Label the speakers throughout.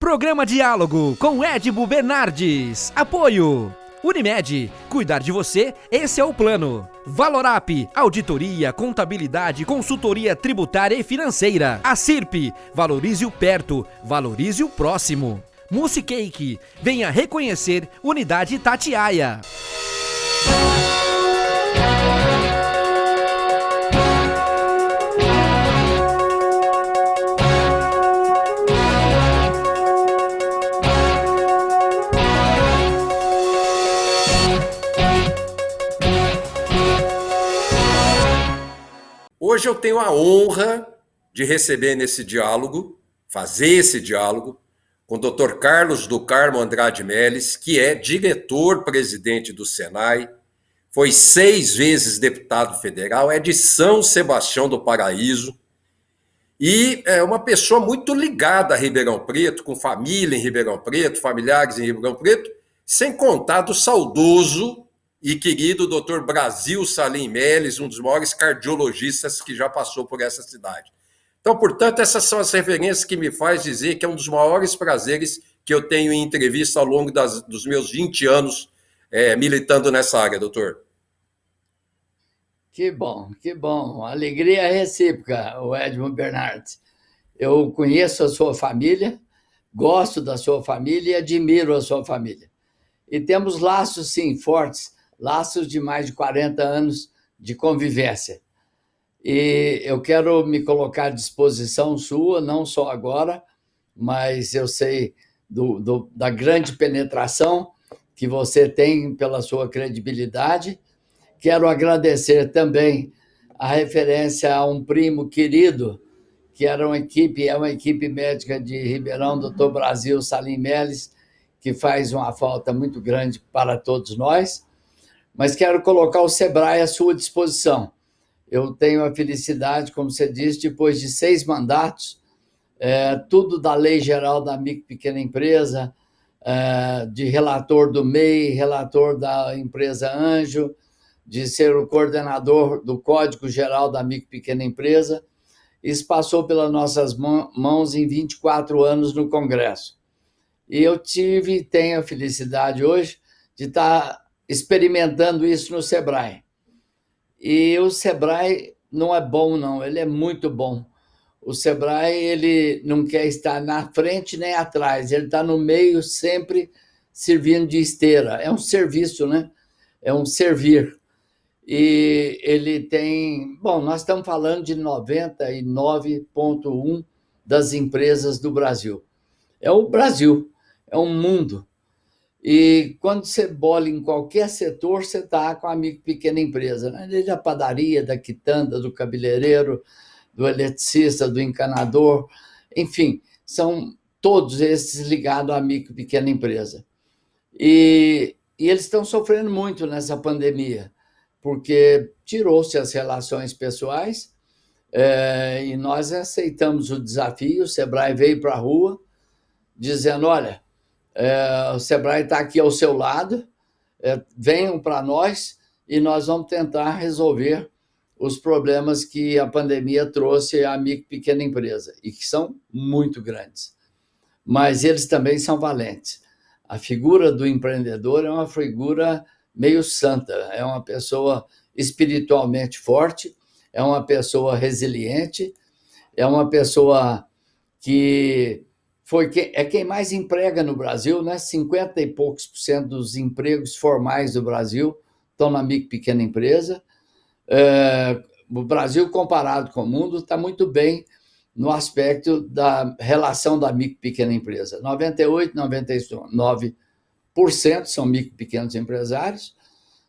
Speaker 1: Programa Diálogo com Edmo Bernardes. Apoio Unimed, cuidar de você, esse é o plano. Valorap, auditoria, contabilidade, consultoria tributária e financeira. Acirp, valorize o perto, valorize o próximo. Musicake, venha reconhecer Unidade Itatiaia.
Speaker 2: Hoje eu tenho a honra de receber nesse diálogo, fazer esse diálogo, com o Dr. Carlos do Carmo Andrade Melles, que é diretor-presidente do Senai, foi 6 vezes deputado federal, é de São Sebastião do Paraíso, e é uma pessoa muito ligada a Ribeirão Preto, com família em Ribeirão Preto, familiares em Ribeirão Preto, sem contar do saudoso e querido Dr. Brasil Salim Melles, um dos maiores cardiologistas que já passou por essa cidade. Então, portanto, essas são as referências que me faz dizer que é um dos maiores prazeres que eu tenho em entrevista ao longo dos meus 20 anos militando nessa área, doutor.
Speaker 3: Que bom, que bom. Alegria recíproca, o Edmo Bernardes. Eu conheço a sua família, gosto da sua família e admiro a sua família. E temos laços, sim, fortes, laços de mais de 40 anos de convivência. E eu quero me colocar à disposição sua, não só agora, mas eu sei da grande penetração que você tem pela sua credibilidade. Quero agradecer também a referência a um primo querido, que é uma equipe médica de Ribeirão, Dr. Brasil Salim Melles, que faz uma falta muito grande para todos nós. Mas quero colocar o Sebrae à sua disposição. Eu tenho a felicidade, como você disse, depois de 6 mandatos, tudo da Lei Geral da Micro e Pequena Empresa, de relator do MEI, relator da empresa Anjo, de ser o coordenador do Código Geral da Micro e Pequena Empresa. Isso passou pelas nossas mãos em 24 anos no Congresso. E eu tenho a felicidade hoje de estar experimentando isso no Sebrae. E o Sebrae não é bom, não, ele é muito bom. O Sebrae, ele não quer estar na frente nem atrás, ele está no meio sempre servindo de esteira. É um serviço, né? É um servir. E ele tem... Bom, nós estamos falando de 99,1% das empresas do Brasil. É o Brasil, é um mundo. E quando você bola em qualquer setor, você está com a micro e pequena empresa, né? Desde a padaria, da quitanda, do cabeleireiro, do eletricista, do encanador, enfim, são todos esses ligados à micro e pequena empresa. E eles estão sofrendo muito nessa pandemia, porque tirou-se as relações pessoais, e nós aceitamos o desafio. O Sebrae veio para a rua dizendo: olha, o Sebrae está aqui ao seu lado, venham para nós e nós vamos tentar resolver os problemas que a pandemia trouxe à micro e pequena empresa, e que são muito grandes. Mas eles também são valentes. A figura do empreendedor é uma figura meio santa, é uma pessoa espiritualmente forte, é uma pessoa resiliente, é uma pessoa que é quem mais emprega no Brasil, né? 50 e poucos % dos empregos formais do Brasil estão na micro e pequena empresa. O Brasil, comparado com o mundo, está muito bem no aspecto da relação da micro e pequena empresa. 98%, 99% são micro e pequenos empresários,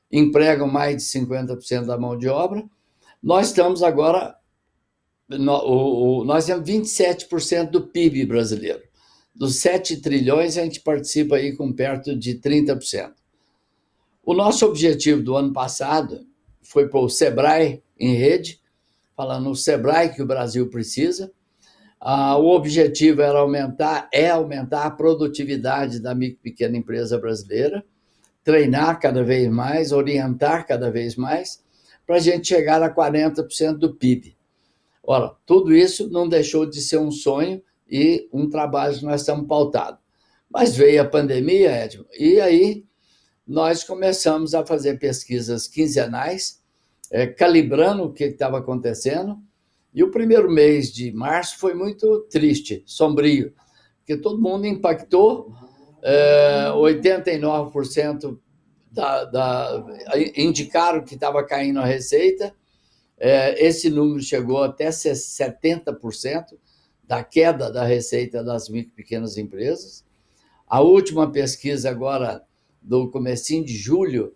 Speaker 3: empregam mais de 50% da mão de obra. Nós estamos agora... Nós temos 27% do PIB brasileiro. Dos 7 trilhões, a gente participa aí com perto de 30%. O nosso objetivo do ano passado foi pôr o Sebrae em rede, falando o Sebrae que o Brasil precisa. O objetivo era aumentar a produtividade da micro e pequena empresa brasileira, treinar cada vez mais, orientar cada vez mais, para a gente chegar a 40% do PIB. Ora, tudo isso não deixou de ser um sonho e um trabalho que nós estamos pautados. Mas veio a pandemia, Edmo, e aí nós começamos a fazer pesquisas quinzenais, calibrando o que estava acontecendo, e o primeiro mês de março foi muito triste, sombrio, porque todo mundo impactou, 89% indicaram que estava caindo a receita, esse número chegou até 70% da queda da receita das micro e pequenas empresas. A última pesquisa agora, do comecinho de julho,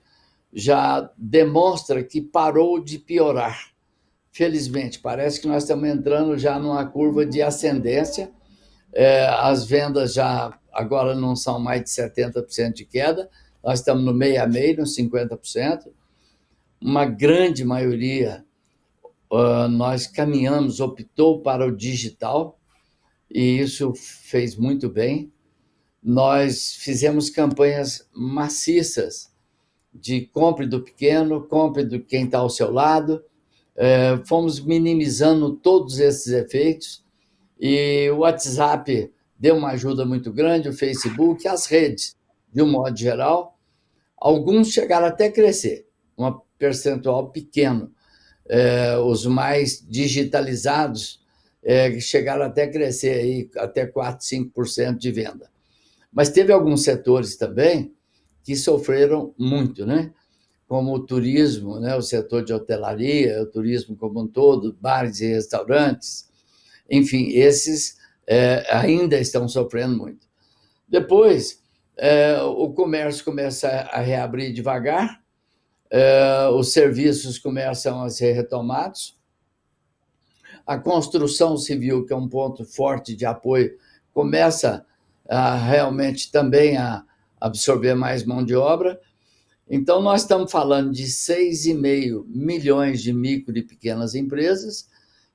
Speaker 3: já demonstra que parou de piorar. Felizmente, parece que nós estamos entrando já numa curva de ascendência. As vendas já agora não são mais de 70% de queda, nós estamos no meio a meio, nos 50%. Uma grande maioria, nós caminhamos, optou para o digital, e isso fez muito bem. Nós fizemos campanhas maciças de compre do pequeno, compre do quem está ao seu lado, fomos minimizando todos esses efeitos, e o WhatsApp deu uma ajuda muito grande, o Facebook, as redes, de um modo geral. Alguns chegaram até a crescer, um percentual pequeno. Os mais digitalizados chegaram até a crescer aí, até 4%, 5% de venda. Mas teve alguns setores também que sofreram muito, né? Como o turismo, né? O setor de hotelaria, o turismo como um todo, bares e restaurantes, enfim, esses ainda estão sofrendo muito. Depois, o comércio começa a reabrir devagar, os serviços começam a ser retomados, a construção civil, que é um ponto forte de apoio, começa realmente também a absorver mais mão de obra. Então, nós estamos falando de 6,5 milhões de micro e pequenas empresas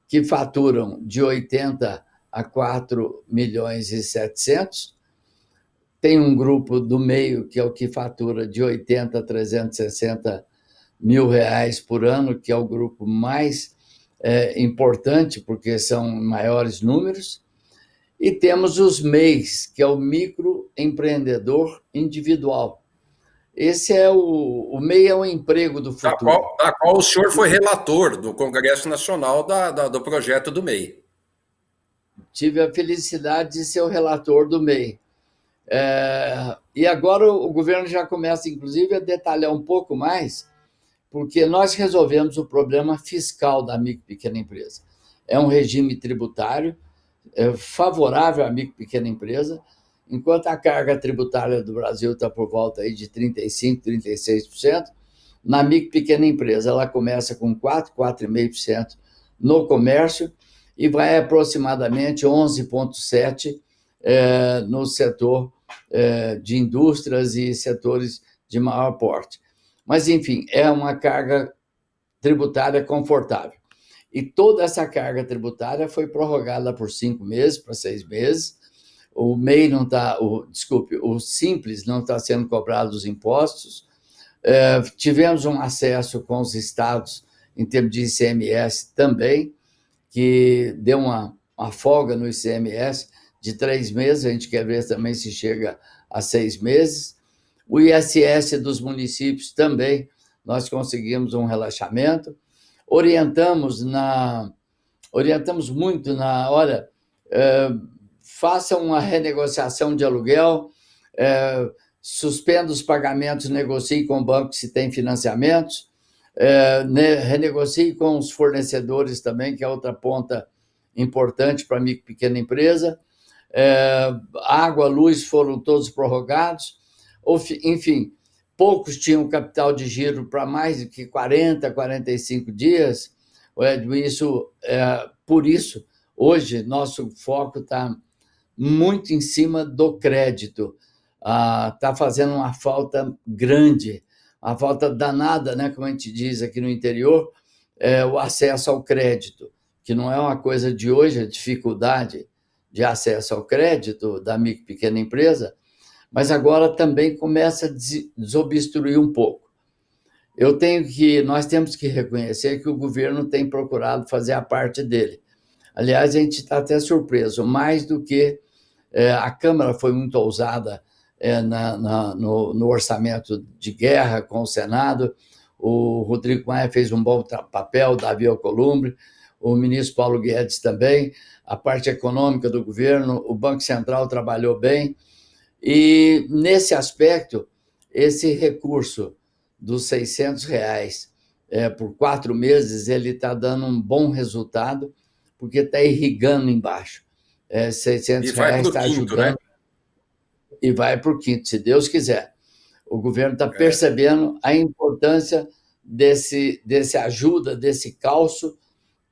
Speaker 3: que faturam de 80 a 4 milhões e 700. Tem um grupo do meio, que é o que fatura de 80 a 360 mil reais por ano, que é o grupo mais importante, porque são maiores números. E temos os MEIs, que é o microempreendedor individual. Esse o MEI é o emprego do futuro.
Speaker 2: Da qual o senhor foi relator do Congresso Nacional do projeto do MEI.
Speaker 3: Tive a felicidade de ser o relator do MEI. E agora o governo já começa, inclusive, a detalhar um pouco mais, porque nós resolvemos o problema fiscal da micro e pequena empresa. É um regime tributário favorável à micro e pequena empresa, enquanto a carga tributária do Brasil está por volta aí de 35%, 36%, na micro e pequena empresa ela começa com 4%, 4,5% no comércio e vai aproximadamente 11,7% no setor de indústrias e setores de maior porte. Mas, enfim, é uma carga tributária confortável. E toda essa carga tributária foi prorrogada por 5 meses para 6 meses. O MEI não está, o Simples não está sendo cobrado os impostos. Tivemos um acesso com os estados em termos de ICMS também, que deu uma folga no ICMS de 3 meses, a gente quer ver também se chega a 6 meses. O ISS dos municípios também, nós conseguimos um relaxamento. Orientamos muito olha, façam uma renegociação de aluguel, suspenda os pagamentos, negocie com o banco se tem financiamentos, renegocie com os fornecedores também, que é outra ponta importante para a micro e pequena empresa. Água, luz foram todos prorrogados. Enfim, poucos tinham capital de giro para mais do que 40, 45 dias. Por isso, hoje, nosso foco está muito em cima do crédito. Está fazendo uma falta grande, uma falta danada, né, como a gente diz aqui no interior, o acesso ao crédito, que não é uma coisa de hoje, a dificuldade de acesso ao crédito da micro e pequena empresa, mas agora também começa a desobstruir um pouco. Nós temos que reconhecer que o governo tem procurado fazer a parte dele, Aliás, a gente está até surpreso, mais do que a Câmara foi muito ousada no orçamento de guerra com o Senado. O Rodrigo Maia fez um bom papel, Davi Alcolumbre, o ministro Paulo Guedes também, a parte econômica do governo, o Banco Central trabalhou bem. E, nesse aspecto, esse recurso dos R$ 600 por 4 meses, ele está dando um bom resultado, porque está irrigando embaixo. R$ 600 está ajudando, né? E vai para o quinto, se Deus quiser. O governo está percebendo a importância desse ajuda, desse calço,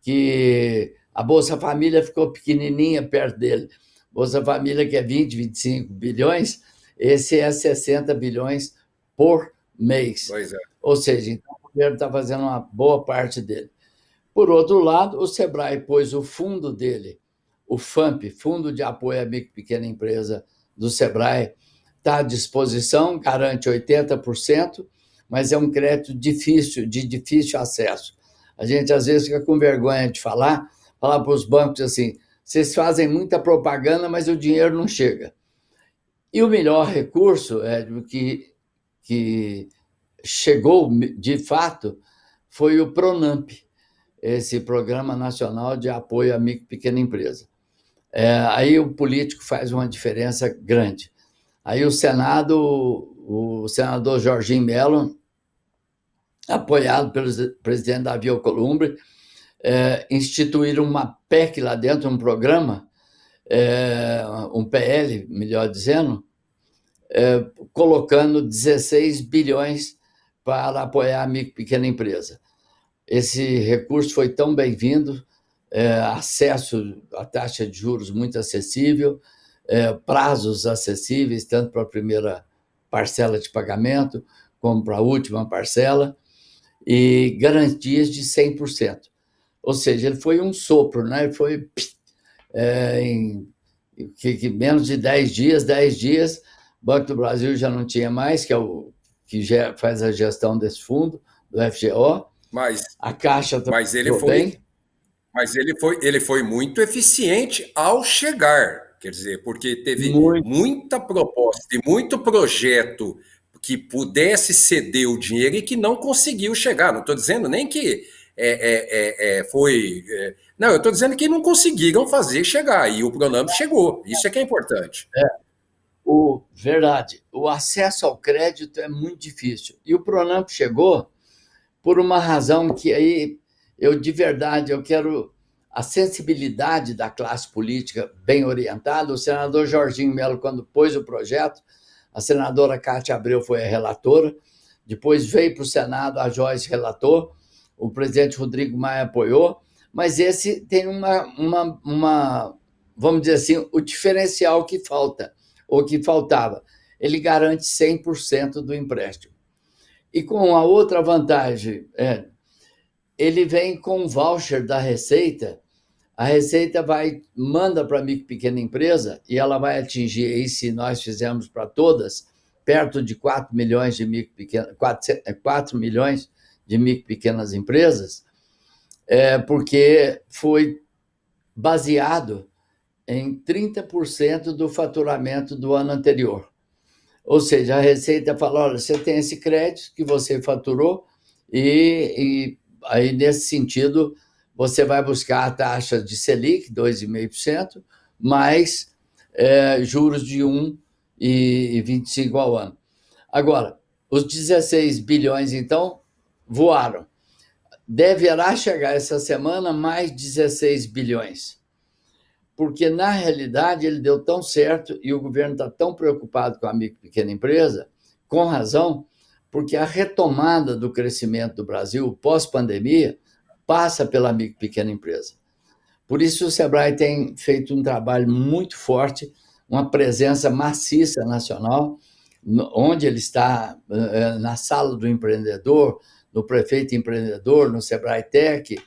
Speaker 3: que a Bolsa Família ficou pequenininha perto dele. Bolsa Família, que é 20, 25 bilhões, esse é 60 bilhões por mês.
Speaker 2: Pois é.
Speaker 3: Ou seja, então, o governo está fazendo uma boa parte dele. Por outro lado, o Sebrae pôs o fundo dele, o FAMP, Fundo de Apoio à Micro e Pequena Empresa do Sebrae, está à disposição, garante 80%, mas é um crédito de difícil acesso. A gente, às vezes, fica com vergonha de falar para os bancos assim, vocês fazem muita propaganda, mas o dinheiro não chega. E o melhor recurso, que chegou de fato, foi o PRONAMP, esse Programa Nacional de Apoio à Micro e Pequena Empresa. Aí o político faz uma diferença grande. Aí o Senado, o senador Jorginho Melo, apoiado pelo presidente Davi Alcolumbre, instituíram uma PEC lá dentro, um programa, um PL, melhor dizendo, colocando 16 bilhões para apoiar a micro e pequena empresa. Esse recurso foi tão bem-vindo, acesso à taxa de juros muito acessível, prazos acessíveis, tanto para a primeira parcela de pagamento, como para a última parcela, e garantias de 100%. Ou seja, ele foi um sopro, né? Ele foi em menos de 10 dias, o Banco do Brasil já não tinha mais, que já faz a gestão desse fundo, do FGO. A Caixa
Speaker 2: mas ele
Speaker 3: foi bem.
Speaker 2: Mas ele foi muito eficiente ao chegar, quer dizer, porque teve muita proposta e muito projeto que pudesse ceder o dinheiro e que não conseguiu chegar. Não estou dizendo nem que foi... não, eu estou dizendo que não conseguiram fazer chegar, e o PRONAMP chegou. Isso é que é importante.
Speaker 3: Verdade. O acesso ao crédito é muito difícil. E o PRONAMP chegou por uma razão que aí de verdade, eu quero a sensibilidade da classe política bem orientada. O senador Jorginho Melo, quando pôs o projeto, a senadora Cátia Abreu foi a relatora, depois veio para o Senado a Joyce relator, o presidente Rodrigo Maia apoiou, mas esse tem vamos dizer assim, o diferencial que falta, ou que faltava. Ele garante 100% do empréstimo. E com a outra vantagem, ele vem com um voucher da Receita. A Receita manda para a micro e pequena empresa e ela vai atingir, aí, se nós fizermos para todas, perto de 4 milhões de micro e pequenas empresas, porque foi baseado em 30% do faturamento do ano anterior. Ou seja, a Receita fala, olha, você tem esse crédito que você faturou e aí, nesse sentido, você vai buscar a taxa de Selic, 2,5%, mais juros de 1,25% ao ano. Agora, os 16 bilhões, então, voaram. Deverá chegar essa semana mais 16 bilhões. Porque, na realidade, ele deu tão certo e o governo está tão preocupado com a micro e pequena empresa, com razão, porque a retomada do crescimento do Brasil pós-pandemia passa pela micro e pequena empresa. Por isso, o Sebrae tem feito um trabalho muito forte, uma presença maciça nacional, onde ele está na sala do empreendedor, no prefeito empreendedor, no Sebrae Tech,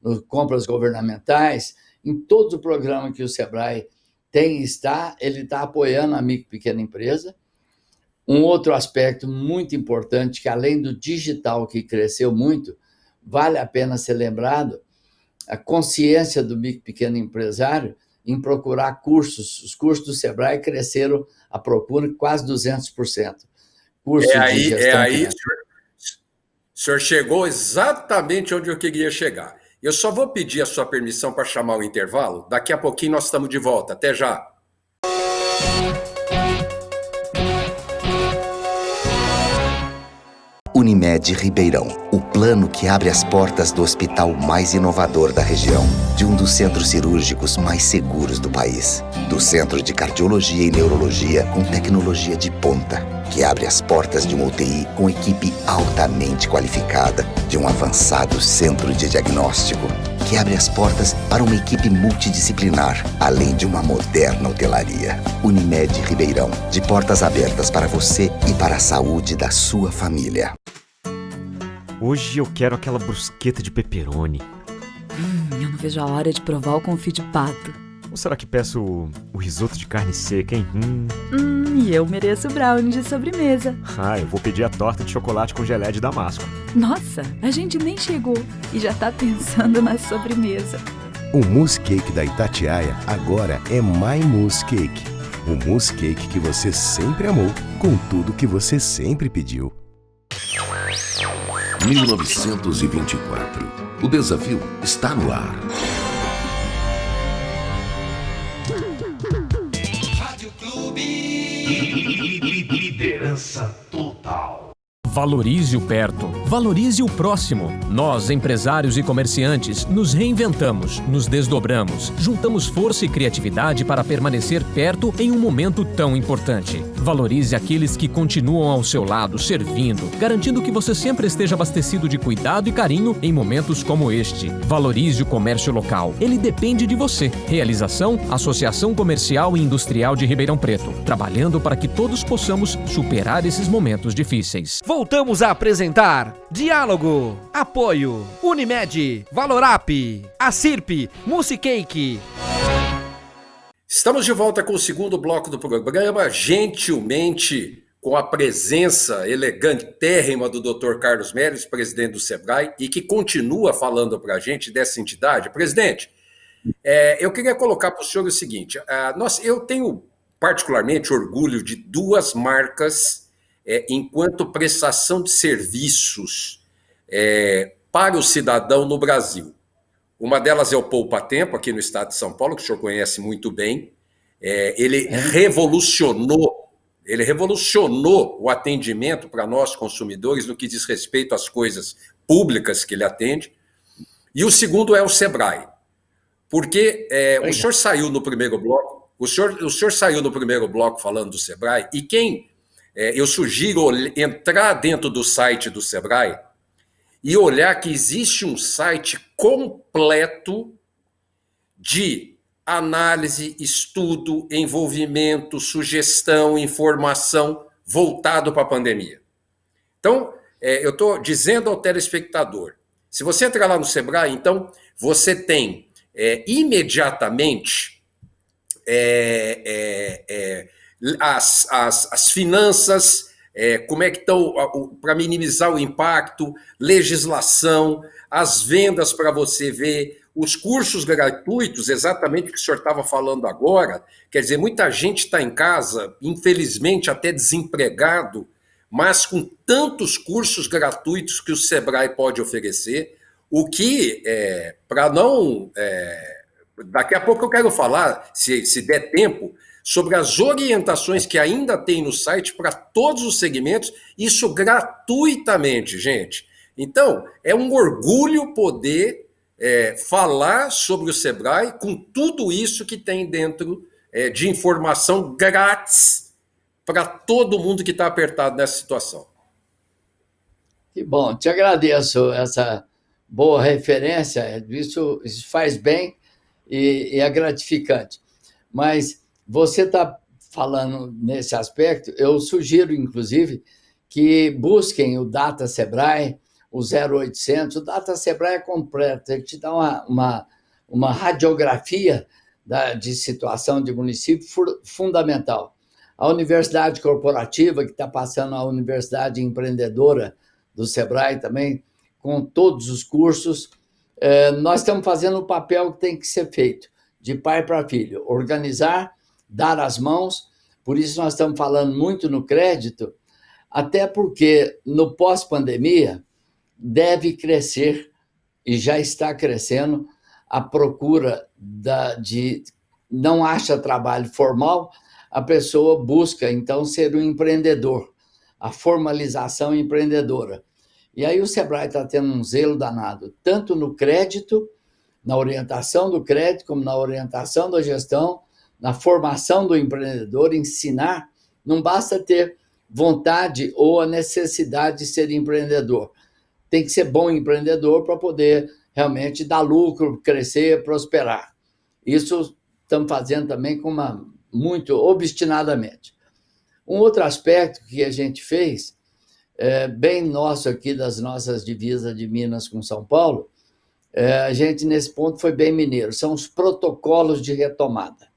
Speaker 3: no compras governamentais, em todo o programa que o Sebrae ele está apoiando a micro e pequena empresa. Um outro aspecto muito importante, que além do digital, que cresceu muito, vale a pena ser lembrado, a consciência do pequeno empresário em procurar cursos. Os cursos do Sebrae cresceram a procura quase 200%. Curso de gestão
Speaker 2: O senhor chegou exatamente onde eu queria chegar. Eu só vou pedir a sua permissão para chamar o intervalo. Daqui a pouquinho nós estamos de volta. Até já.
Speaker 4: Unimed Ribeirão, o plano que abre as portas do hospital mais inovador da região, de um dos centros cirúrgicos mais seguros do país, do Centro de Cardiologia e Neurologia com tecnologia de ponta, que abre as portas de uma UTI com equipe altamente qualificada, de um avançado centro de diagnóstico, que abre as portas para uma equipe multidisciplinar, além de uma moderna hotelaria. Unimed Ribeirão, de portas abertas para você e para a saúde da sua família.
Speaker 5: Hoje eu quero aquela brusqueta de pepperoni.
Speaker 6: Eu não vejo a hora de provar o confit de pato.
Speaker 5: Ou será que peço o risoto de carne seca, hein?
Speaker 6: E eu mereço o brownie de sobremesa.
Speaker 5: Eu vou pedir a torta de chocolate com gelé de damasco.
Speaker 6: Nossa, a gente nem chegou e já tá pensando na sobremesa.
Speaker 7: O mousse cake da Itatiaia agora é My Mousse Cake. O mousse cake que você sempre amou, com tudo que você sempre pediu.
Speaker 8: 1924. O desafio está no ar.
Speaker 9: Rádio Clube. Liderança total.
Speaker 10: Valorize o perto, valorize o próximo. Nós, empresários e comerciantes, nos reinventamos, nos desdobramos, juntamos força e criatividade para permanecer perto em um momento tão importante. Valorize aqueles que continuam ao seu lado, servindo, garantindo que você sempre esteja abastecido de cuidado e carinho em momentos como este. Valorize o comércio local. Ele depende de você. Realização: Associação Comercial e Industrial de Ribeirão Preto, trabalhando para que todos possamos superar esses momentos difíceis.
Speaker 1: Voltamos a apresentar Diálogo, Apoio, Unimed, Valorap, Acirp, Mousse Cake.
Speaker 2: Estamos de volta com o segundo bloco do programa, gentilmente com a presença elegantérrima do Dr. Carlos Melles, presidente do Sebrae, e que continua falando para a gente dessa entidade. Presidente, eu queria colocar para o senhor o seguinte, eu tenho particularmente orgulho de duas marcas enquanto prestação de serviços para o cidadão no Brasil. Uma delas é o Poupa Tempo, aqui no estado de São Paulo, que o senhor conhece muito bem. Ele revolucionou o atendimento para nós, consumidores, no que diz respeito às coisas públicas que ele atende. E o segundo é o Sebrae. Porque o senhor saiu no primeiro bloco, o senhor saiu no primeiro bloco falando do Sebrae, e eu sugiro entrar dentro do site do Sebrae e olhar que existe um site completo de análise, estudo, envolvimento, sugestão, informação voltado para a pandemia. Então, eu estou dizendo ao telespectador, se você entrar lá no Sebrae, então, você tem imediatamente as finanças, como é que estão para minimizar o impacto, legislação, as vendas para você ver, os cursos gratuitos, exatamente o que o senhor estava falando agora. Quer dizer, muita gente está em casa, infelizmente até desempregado, mas com tantos cursos gratuitos que o Sebrae pode oferecer, o que, para não... daqui a pouco eu quero falar, se der tempo, sobre as orientações que ainda tem no site para todos os segmentos, isso gratuitamente, gente. Então, é um orgulho poder falar sobre o Sebrae com tudo isso que tem dentro de informação grátis para todo mundo que está apertado nessa situação.
Speaker 3: Que bom, te agradeço essa boa referência, isso faz bem e é gratificante. Mas você está falando nesse aspecto, eu sugiro, inclusive, que busquem o Data Sebrae, o 0800. O Data Sebrae é completo, ele te dá uma radiografia de situação de município fundamental. A Universidade Corporativa, que está passando a Universidade Empreendedora do Sebrae também, com todos os cursos. Nós estamos fazendo o papel que tem que ser feito, de pai para filho, organizar, dar as mãos. Por isso nós estamos falando muito no crédito, até porque no pós-pandemia deve crescer, e já está crescendo, a procura de não acha trabalho formal, a pessoa busca, então, ser um empreendedor, a formalização empreendedora. E aí o Sebrae está tendo um zelo danado, tanto no crédito, na orientação do crédito, como na orientação da gestão, na formação do empreendedor, ensinar. Não basta ter vontade ou a necessidade de ser empreendedor. Tem que ser bom empreendedor para poder realmente dar lucro, crescer, prosperar. Isso estamos fazendo também muito obstinadamente. Um outro aspecto que a gente fez, bem nosso aqui das nossas divisas de Minas com São Paulo, a gente nesse ponto foi bem mineiro, são os protocolos de retomada.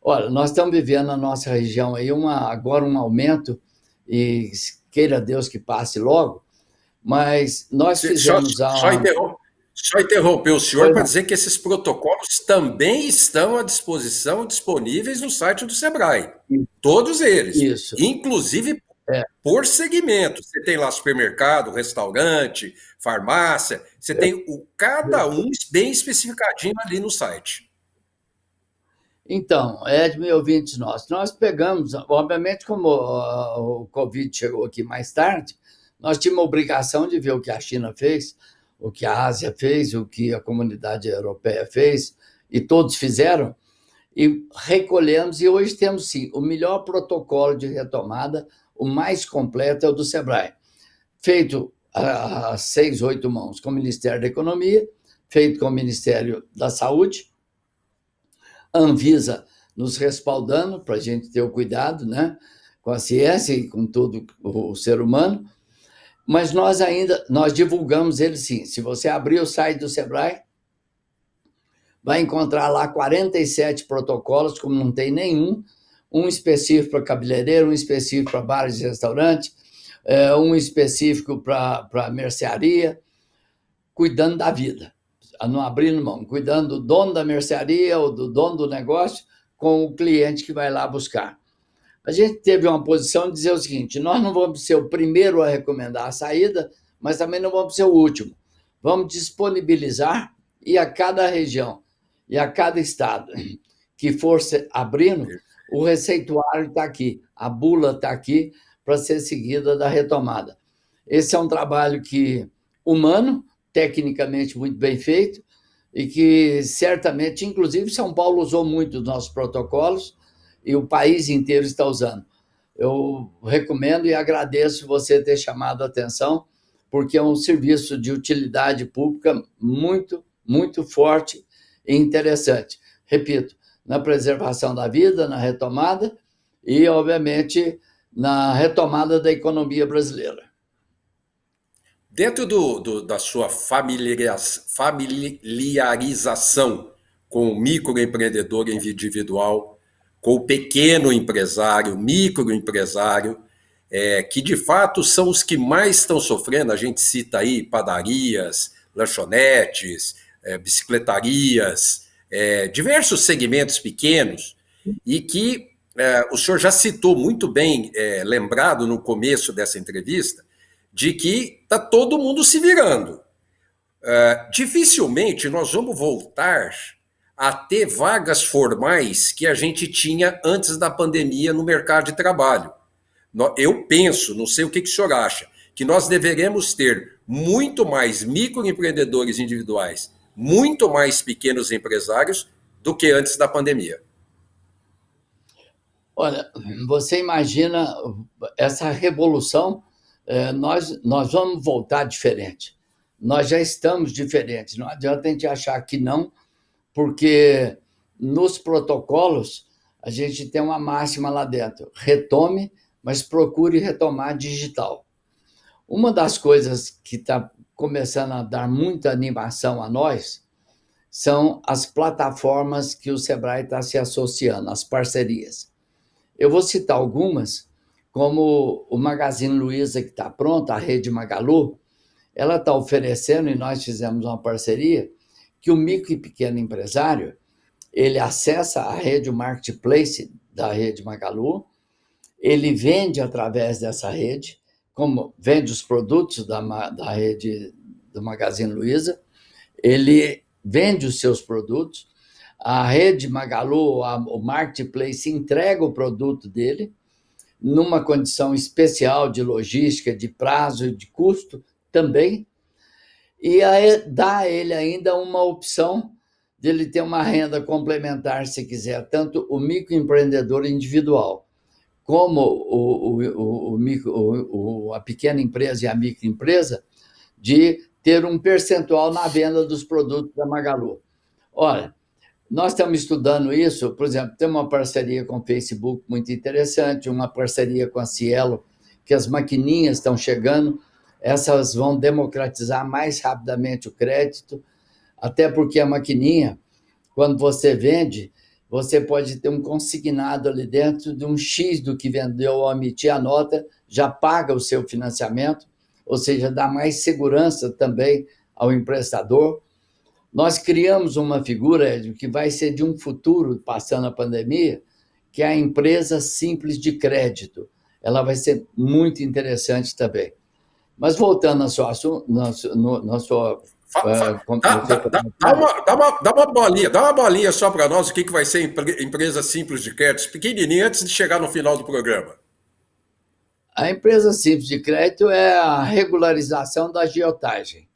Speaker 3: Olha, nós estamos vivendo na nossa região aí agora um aumento, e queira Deus que passe logo, mas nós fizemos...
Speaker 2: Só interromper o senhor para dizer que esses protocolos também estão à disposição, disponíveis no site do Sebrae. Todos eles.
Speaker 3: Isso.
Speaker 2: Inclusive por segmento. Você tem lá supermercado, restaurante, farmácia. Você tem cada um bem especificadinho ali no site.
Speaker 3: Então, Edmo e ouvintes nossos, nós pegamos, obviamente, como o Covid chegou aqui mais tarde, nós tínhamos a obrigação de ver o que a China fez, o que a Ásia fez, o que a comunidade europeia fez, e todos fizeram, e recolhemos, e hoje temos, sim, o melhor protocolo de retomada, o mais completo é o do Sebrae, feito a 6, 8 mãos com o Ministério da Economia, feito com o Ministério da Saúde, a Anvisa nos respaldando para a gente ter o cuidado, né, com a ciência e com todo o ser humano, mas nós divulgamos ele sim. Se você abrir o site do Sebrae, vai encontrar lá 47 protocolos, como não tem nenhum, um específico para cabeleireiro, um específico para bares e restaurantes, um específico para mercearia, cuidando da vida, não abrindo mão, cuidando do dono da mercearia ou do dono do negócio com o cliente que vai lá buscar. A gente teve uma posição de dizer o seguinte: nós não vamos ser o primeiro a recomendar a saída, mas também não vamos ser o último. Vamos disponibilizar, e a cada região e a cada estado que for abrindo, o receituário está aqui, a bula está aqui para ser seguida da retomada. Esse é um trabalho humano, tecnicamente muito bem feito, e que certamente, inclusive, São Paulo usou muito os nossos protocolos, e o país inteiro está usando. Eu recomendo e agradeço você ter chamado a atenção, porque é um serviço de utilidade pública muito, muito forte e interessante. Repito, na preservação da vida, na retomada e, obviamente, na retomada da economia brasileira.
Speaker 2: Dentro da sua familiarização com o microempreendedor individual, com o pequeno empresário, microempresário, que de fato são os que mais estão sofrendo. A gente cita aí padarias, lanchonetes, bicicletarias, diversos segmentos pequenos, e que o senhor já citou muito bem, lembrado no começo dessa entrevista, de que está todo mundo se virando. Dificilmente nós vamos voltar a ter vagas formais que a gente tinha antes da pandemia no mercado de trabalho. Eu penso, não sei o que o senhor acha, que nós deveremos ter muito mais microempreendedores individuais, muito mais pequenos empresários do que antes da pandemia.
Speaker 3: Olha, você imagina essa revolução, nós vamos voltar diferente. Nós já estamos diferentes, não adianta a gente achar que não, porque nos protocolos a gente tem uma máxima lá dentro: retome, mas procure retomar digital. Uma das coisas que está começando a dar muita animação a nós são as plataformas que o Sebrae está se associando, as parcerias. Eu vou citar algumas, como o Magazine Luiza, que está pronta, a Rede Magalu, ela está oferecendo, e nós fizemos uma parceria, que o micro e pequeno empresário, ele acessa a rede Marketplace da rede Magalu, ele vende através dessa rede, como vende os produtos da rede do Magazine Luiza, ele vende os seus produtos, a rede Magalu, o Marketplace, entrega o produto dele, numa condição especial de logística, de prazo e de custo também, e dá a ele ainda uma opção de ele ter uma renda complementar, se quiser, tanto o microempreendedor individual, como a pequena empresa e a microempresa, de ter um percentual na venda dos produtos da Magalu. Olha, nós estamos estudando isso, por exemplo, tem uma parceria com o Facebook muito interessante, uma parceria com a Cielo, que as maquininhas estão chegando, essas vão democratizar mais rapidamente o crédito, até porque a maquininha, quando você vende, você pode ter um consignado ali dentro de um X do que vendeu ao emitir a nota, já paga o seu financiamento, ou seja, dá mais segurança também ao emprestador. Nós criamos uma figura que vai ser de um futuro, passando a pandemia, que é a empresa simples de crédito. Ela vai ser muito interessante também. Mas voltando na sua assunto, na sua
Speaker 2: dá uma bolinha só para nós, o que vai ser empresa simples de crédito, pequenininha, antes de chegar no final do programa.
Speaker 3: A empresa simples de crédito é a regularização da agiotagem,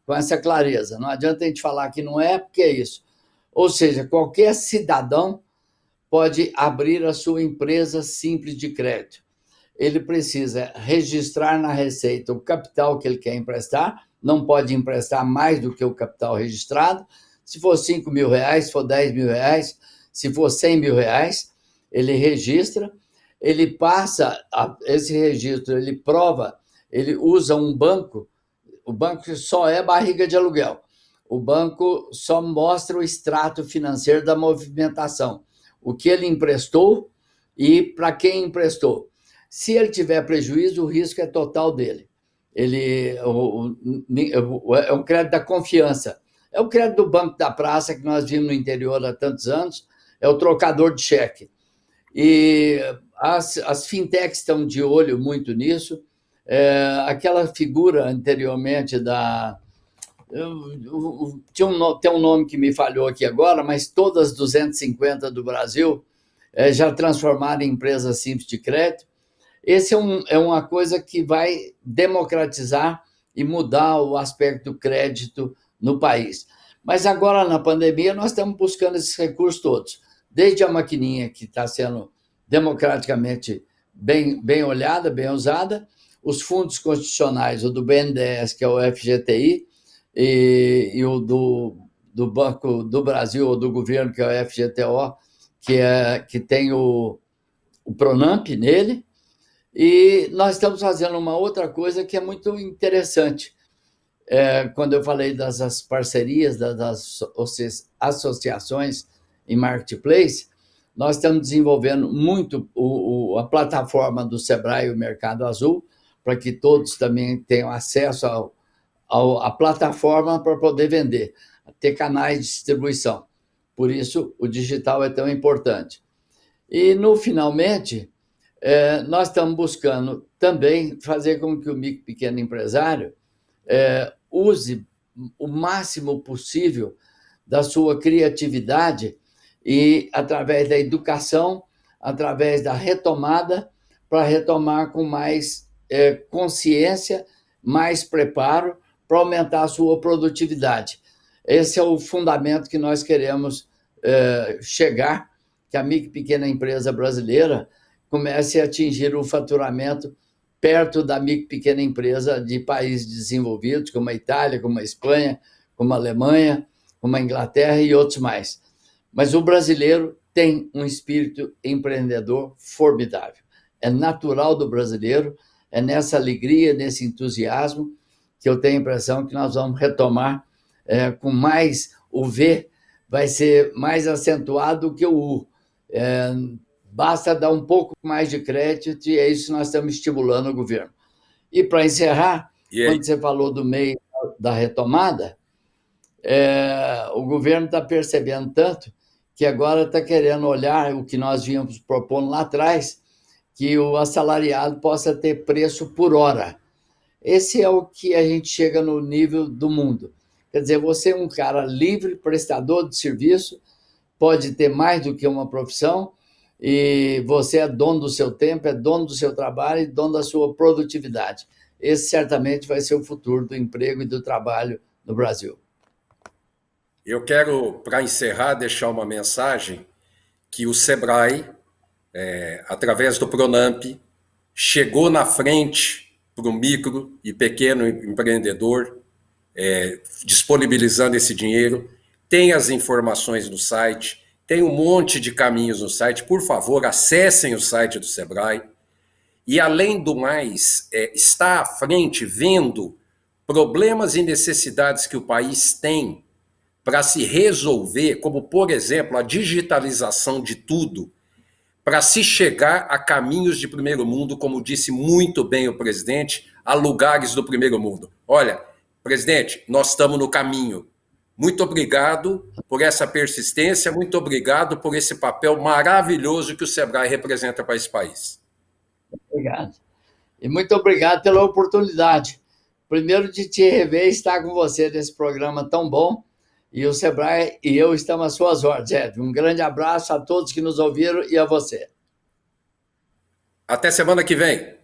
Speaker 3: com essa clareza. Não adianta a gente falar que não é, porque é isso. Ou seja, qualquer cidadão pode abrir a sua empresa simples de crédito. Ele precisa registrar na Receita o capital que ele quer emprestar, não pode emprestar mais do que o capital registrado. Se for R$5.000, se for R$10.000, se for R$100.000, ele registra, ele passa esse registro, ele prova, ele usa um banco, o banco só é barriga de aluguel, o banco só mostra o extrato financeiro da movimentação, o que ele emprestou e para quem emprestou. Se ele tiver prejuízo, o risco é total dele. É um crédito da confiança. É o crédito do Banco da Praça, que nós vimos no interior há tantos anos, é o trocador de cheque. E as fintechs estão de olho muito nisso. Aquela figura anteriormente tem um nome que me falhou aqui agora, mas todas as 250 do Brasil já transformaram em empresas simples de crédito. Esse é uma coisa que vai democratizar e mudar o aspecto do crédito no país. Mas agora, na pandemia, nós estamos buscando esses recursos todos. Desde a maquininha, que está sendo democraticamente bem olhada, bem usada, os fundos constitucionais, o do BNDES, que é o FGTI, e o do Banco do Brasil, ou do governo, que é o FGTO, que tem o Pronamp nele. E nós estamos fazendo uma outra coisa que é muito interessante. Quando eu falei das parcerias, das associações em Marketplace, nós estamos desenvolvendo muito a plataforma do Sebrae e o Mercado Azul, para que todos também tenham acesso à plataforma para poder vender, ter canais de distribuição. Por isso, o digital é tão importante. E, finalmente, nós estamos buscando também fazer com que o micro e pequeno empresário use o máximo possível da sua criatividade e, através da educação, através da retomada, para retomar com mais consciência, mais preparo, para aumentar a sua produtividade. Esse é o fundamento que nós queremos chegar, que a micro e pequena empresa brasileira comece a atingir o faturamento perto da micro e pequena empresa de países desenvolvidos, como a Itália, como a Espanha, como a Alemanha, como a Inglaterra e outros mais. Mas o brasileiro tem um espírito empreendedor formidável. É natural do brasileiro, é nessa alegria, nesse entusiasmo, que eu tenho a impressão que nós vamos retomar com mais... O V vai ser mais acentuado do que o U. Basta dar um pouco mais de crédito e é isso que nós estamos estimulando o governo. E, para encerrar, quando você falou do meio da retomada, o governo está percebendo tanto que agora está querendo olhar o que nós vínhamos propondo lá atrás, que o assalariado possa ter preço por hora. Esse é o que a gente chega no nível do mundo. Quer dizer, você é um cara livre, prestador de serviço, pode ter mais do que uma profissão, e você é dono do seu tempo, é dono do seu trabalho e dono da sua produtividade. Esse certamente vai ser o futuro do emprego e do trabalho no Brasil.
Speaker 2: Eu quero, para encerrar, deixar uma mensagem que o Sebrae, através do Pronamp, chegou na frente para o micro e pequeno empreendedor, disponibilizando esse dinheiro. Tem as informações no site, tem um monte de caminhos no site. Por favor, acessem o site do Sebrae. E, além do mais, está à frente vendo problemas e necessidades que o país tem para se resolver, como, por exemplo, a digitalização de tudo, para se chegar a caminhos de primeiro mundo, como disse muito bem o presidente, a lugares do primeiro mundo. Olha, presidente, nós estamos no caminho. Muito obrigado por essa persistência, muito obrigado por esse papel maravilhoso que o Sebrae representa para esse país.
Speaker 3: Obrigado. E muito obrigado pela oportunidade. Primeiro de te rever e estar com você nesse programa tão bom. E o Sebrae e eu estamos às suas ordens, Edmo. Um grande abraço a todos que nos ouviram e a você.
Speaker 2: Até semana que vem.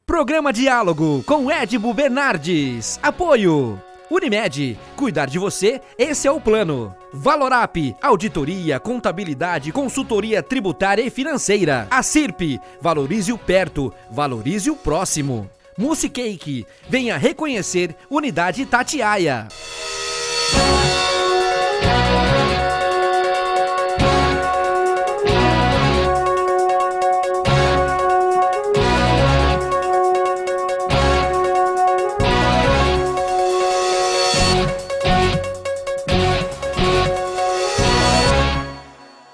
Speaker 1: Programa Diálogo com Edmo Bernardes. Apoio. Unimed, cuidar de você, esse é o plano. Valorap, auditoria, contabilidade, consultoria tributária e financeira. A CIRP, valorize o perto, valorize o próximo. Musicake, venha reconhecer Unidade Itatiaia.